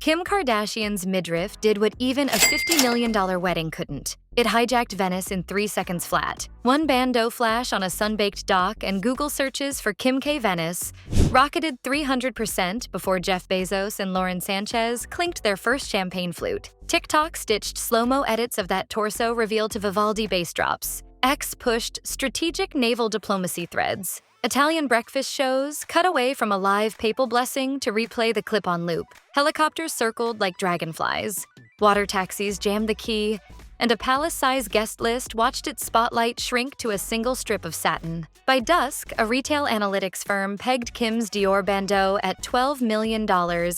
Kim Kardashian's midriff did what even a $50 million wedding couldn't. It hijacked Venice in 3 seconds flat. One bandeau flash on a sun-baked dock and Google searches for Kim K. Venice rocketed 300% before Jeff Bezos and Lauren Sanchez clinked their first champagne flute. TikTok stitched slow-mo edits of that torso revealed to Vivaldi bass drops. X pushed strategic naval diplomacy threads. Italian breakfast shows cut away from a live papal blessing to replay the clip on loop. Helicopters circled like dragonflies. Water taxis jammed the quay, and a palace-sized guest list watched its spotlight shrink to a single strip of satin. By dusk, a retail analytics firm pegged Kim's Dior bandeau at $12 million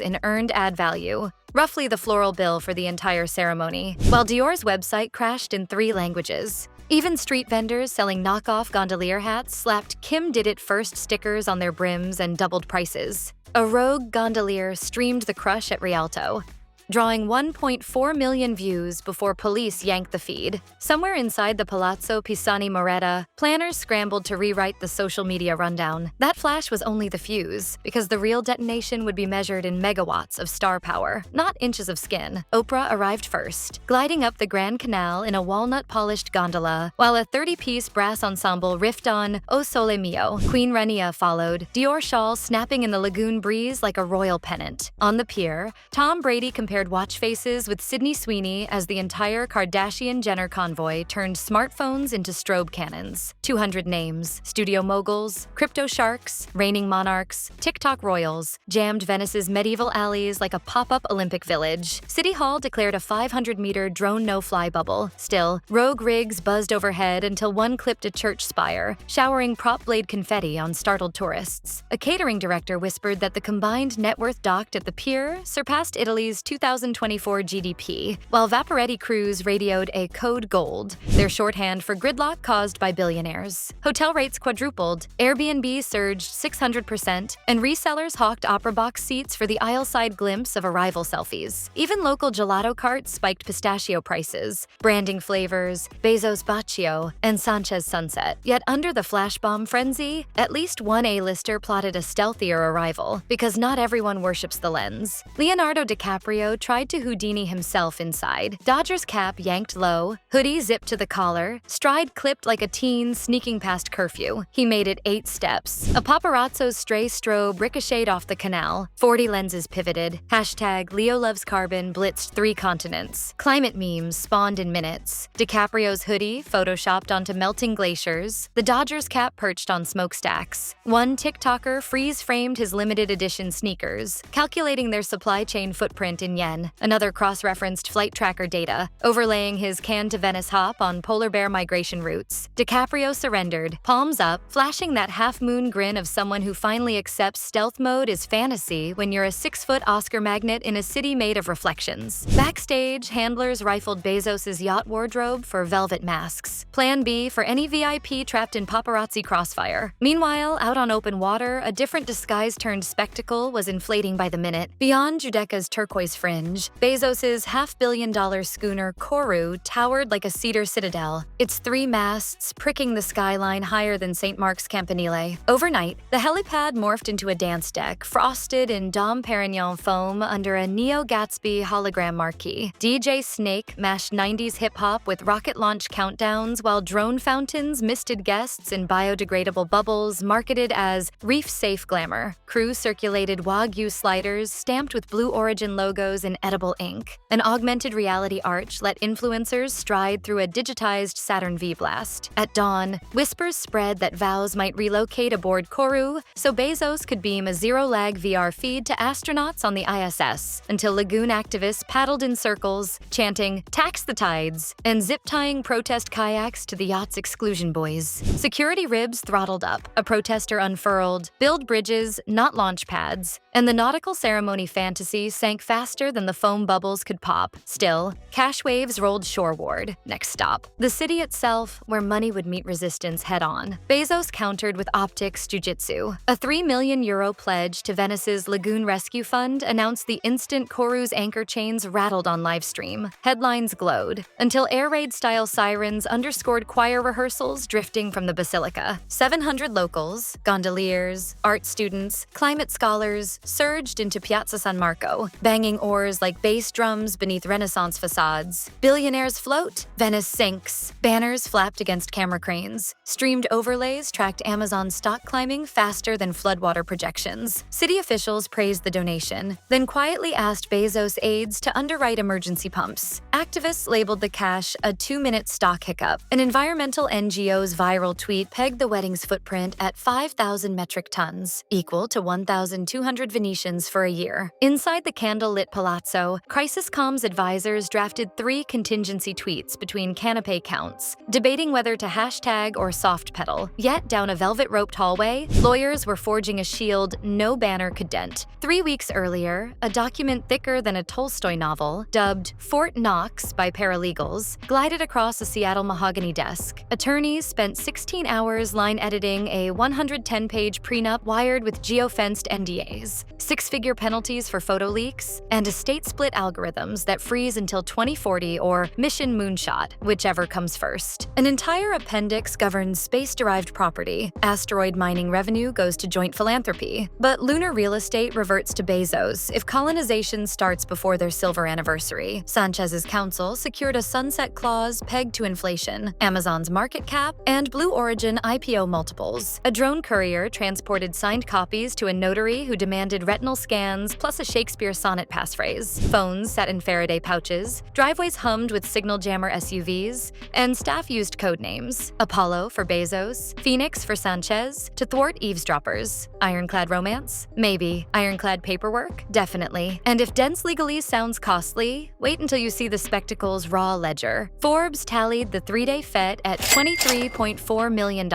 in earned ad value, roughly the floral bill for the entire ceremony, while Dior's website crashed in 3 languages. Even street vendors selling knockoff gondolier hats slapped "Kim Did It First" stickers on their brims and doubled prices. A rogue gondolier streamed the crush at Rialto, drawing 1.4 million views before police yanked the feed. Somewhere inside the Palazzo Pisani Moretta, planners scrambled to rewrite the social media rundown. That flash was only the fuse, because the real detonation would be measured in megawatts of star power, not inches of skin. Oprah arrived first, gliding up the Grand Canal in a walnut-polished gondola, while a 30-piece brass ensemble riffed on O Sole Mio. Queen Rania followed, Dior shawl snapping in the lagoon breeze like a royal pennant. On the pier, Tom Brady compared watch faces with Sydney Sweeney as the entire Kardashian-Jenner convoy turned smartphones into strobe cannons. 200 names, studio moguls, crypto sharks, reigning monarchs, TikTok royals, jammed Venice's medieval alleys like a pop-up Olympic village. City Hall declared a 500-meter drone no-fly bubble. Still, rogue rigs buzzed overhead until one clipped a church spire, showering prop blade confetti on startled tourists. A catering director whispered that the combined net worth docked at the pier surpassed Italy's 2024 GDP, while Vaporetti Cruise radioed a code gold, their shorthand for gridlock caused by billionaires. Hotel rates quadrupled, Airbnb surged 600%, and resellers hawked opera box seats for the aisle-side glimpse of arrival selfies. Even local gelato carts spiked pistachio prices, branding flavors, Bezos Bacio, and Sanchez Sunset. Yet under the flash bomb frenzy, at least one A-lister plotted a stealthier arrival, because not everyone worships the lens. Leonardo DiCaprio tried to Houdini himself inside. Dodgers cap yanked low, hoodie zipped to the collar, stride clipped like a teen sneaking past curfew. He made it 8 steps. A paparazzo's stray strobe ricocheted off the canal. 40 lenses pivoted. Hashtag Leo loves carbon blitzed 3 continents. Climate memes spawned in minutes. DiCaprio's hoodie photoshopped onto melting glaciers. The Dodgers cap perched on smokestacks. One TikToker freeze-framed his limited edition sneakers, calculating their supply chain footprint in yen. Another cross-referenced flight tracker data, overlaying his Cannes to Venice hop on polar bear migration routes. DiCaprio surrendered, palms up, flashing that half-moon grin of someone who finally accepts stealth mode is fantasy when you're a 6-foot Oscar magnet in a city made of reflections. Backstage, handlers rifled Bezos' yacht wardrobe for velvet masks. Plan B for any VIP trapped in paparazzi crossfire. Meanwhile, out on open water, a different disguise-turned spectacle was inflating by the minute. Beyond Giudecca's turquoise fringe, Bezos' $500 million schooner Koru towered like a cedar citadel, its 3 masts pricking the skyline higher than St. Mark's Campanile. Overnight, the helipad morphed into a dance deck, frosted in Dom Pérignon foam under a Neo-Gatsby hologram marquee. DJ Snake mashed 90s hip-hop with rocket launch countdowns, while drone fountains misted guests in biodegradable bubbles marketed as reef-safe glamour. Crew circulated wagyu sliders stamped with Blue Origin logos in edible ink. An augmented reality arch let influencers stride through a digitized Saturn V blast. At dawn, whispers spread that vows might relocate aboard Koru so Bezos could beam a zero-lag VR feed to astronauts on the ISS, until lagoon activists paddled in circles, chanting, "Tax the tides," and zip-tying protest kayaks to the yacht's exclusion buoys. Security ribs throttled up, a protester unfurled, build bridges, not launch pads, and the nautical ceremony fantasy sank faster than the foam bubbles could pop. Still, cash waves rolled shoreward. Next stop, the city itself, where money would meet resistance head-on. Bezos countered with optics jiu-jitsu. A €3 million pledge to Venice's Lagoon Rescue Fund announced the instant Koru's anchor chains rattled on livestream. Headlines glowed, until air raid-style sirens underscored choir rehearsals drifting from the basilica. 700 locals, gondoliers, art students, climate scholars surged into Piazza San Marco, banging oars towers like bass drums beneath Renaissance facades. Billionaires float, Venice sinks. Banners flapped against camera cranes. Streamed overlays tracked Amazon stock climbing faster than floodwater projections. City officials praised the donation, then quietly asked Bezos' aides to underwrite emergency pumps. Activists labeled the cash a 2-minute stock hiccup. An environmental NGO's viral tweet pegged the wedding's footprint at 5,000 metric tons, equal to 1,200 Venetians for a year. Inside the candle-lit palazzo, crisis comms advisors drafted 3 contingency tweets between canapé counts, debating whether to hashtag or soft pedal. Yet, down a velvet-roped hallway, lawyers were forging a shield no banner could dent. 3 weeks earlier, a document thicker than a Tolstoy novel, dubbed Fort Knox by paralegals, glided across a Seattle mahogany desk. Attorneys spent 16 hours line editing a 110-page prenup wired with geofenced NDAs, 6-figure penalties for photo leaks, and estate split algorithms that freeze until 2040 or Mission Moonshot, whichever comes first. An entire appendix governs space-derived property. Asteroid mining revenue goes to joint philanthropy. But lunar real estate reverts to Bezos if colonization starts before their silver anniversary. Sanchez's counsel secured a sunset clause pegged to inflation, Amazon's market cap, and Blue Origin IPO multiples. A drone courier transported signed copies to a notary who demanded retinal scans plus a Shakespeare sonnet passphrase. Phones sat in Faraday pouches, driveways hummed with signal jammer SUVs, and staff used code names: Apollo for Bezos, Phoenix for Sanchez, to thwart eavesdroppers. Ironclad romance? Maybe. Ironclad paperwork? Definitely. And if dense legalese sounds costly, wait until you see the spectacle's raw ledger. Forbes tallied the 3-day fete at $23.4 million,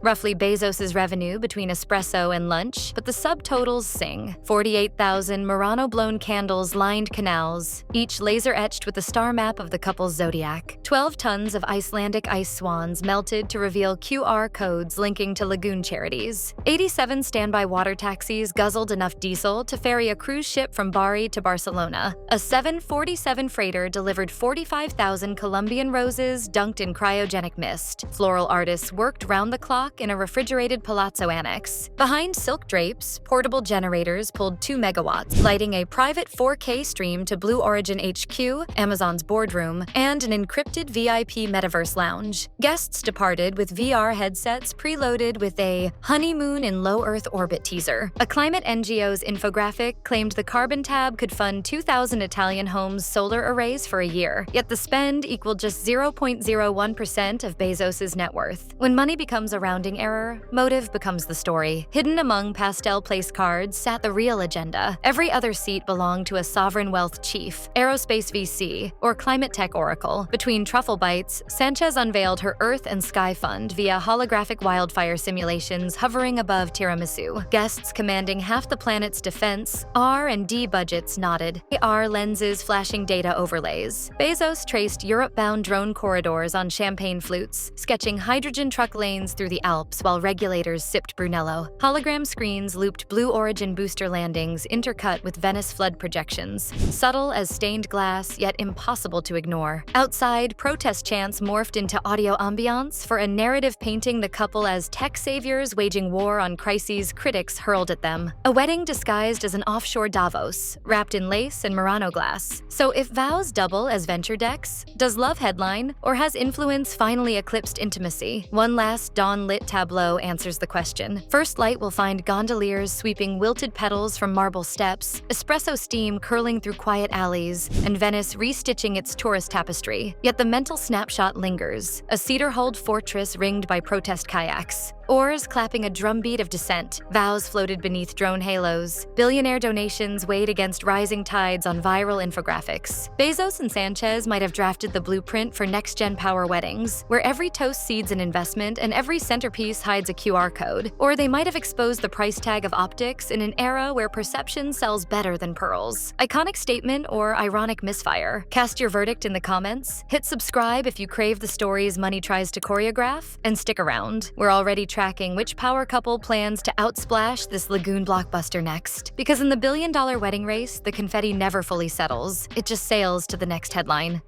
roughly Bezos' revenue between espresso and lunch, but the subtotals sing. 48,000 Murano blown candles lined canals, each laser-etched with the star map of the couple's zodiac. 12 tons of Icelandic ice swans melted to reveal QR codes linking to lagoon charities. 87 standby water taxis guzzled enough diesel to ferry a cruise ship from Bari to Barcelona. A 747 freighter delivered 45,000 Colombian roses dunked in cryogenic mist. Floral artists worked round the clock in a refrigerated palazzo annex. Behind silk drapes, portable generators pulled 2 megawatts, lighting a private 4K stream to Blue Origin HQ, Amazon's boardroom, and an encrypted VIP metaverse lounge. Guests departed with VR headsets preloaded with a honeymoon in low Earth orbit teaser. A climate NGO's infographic claimed the carbon tab could fund 2,000 Italian homes' solar arrays for a year, yet the spend equaled just 0.01% of Bezos' net worth. When money becomes a rounding error, motive becomes the story. Hidden among pastel place cards sat the real agenda. Every other seat belonged to a sovereign wealth chief, aerospace VC, or climate tech oracle. Between truffle bites, Sanchez unveiled her Earth and Sky Fund via holographic wildfire simulations hovering above Tiramisu. Guests commanding half the planet's defense, R&D budgets nodded. AR lenses flashing data overlays. Bezos traced Europe-bound drone corridors on champagne flutes, sketching hydrogen truck lanes through the Alps while regulators sipped Brunello. Hologram screens looped Blue Origin booster landings intercut with Venice flood projections, subtle as stained glass yet impossible to ignore. Outside, protest chants morphed into audio ambiance for a narrative painting the couple as tech saviors waging war on crises critics hurled at them. A wedding disguised as an offshore Davos, wrapped in lace and Murano glass. So if vows double as venture decks, does love headline, or has influence finally eclipsed intimacy? One last dawn-lit tableau answers the question. First light will find gondoliers sweeping wilted petals from marble steps, espresso steam curling through quiet alleys, and Venice restitching its tourist tapestry. Yet the mental snapshot lingers, a cedar-hulled fortress ringed by protest kayaks. Oars clapping a drumbeat of dissent, vows floated beneath drone halos, billionaire donations weighed against rising tides on viral infographics. Bezos and Sanchez might have drafted the blueprint for next-gen power weddings, where every toast seeds an investment and every centerpiece hides a QR code. Or they might have exposed the price tag of optics in an era where perception sells better than pearls. Iconic statement or ironic misfire? Cast your verdict in the comments. Hit subscribe if you crave the stories money tries to choreograph, and stick around. We're already tracking which power couple plans to outsplash this lagoon blockbuster next. Because in the billion-dollar wedding race, the confetti never fully settles. It just sails to the next headline.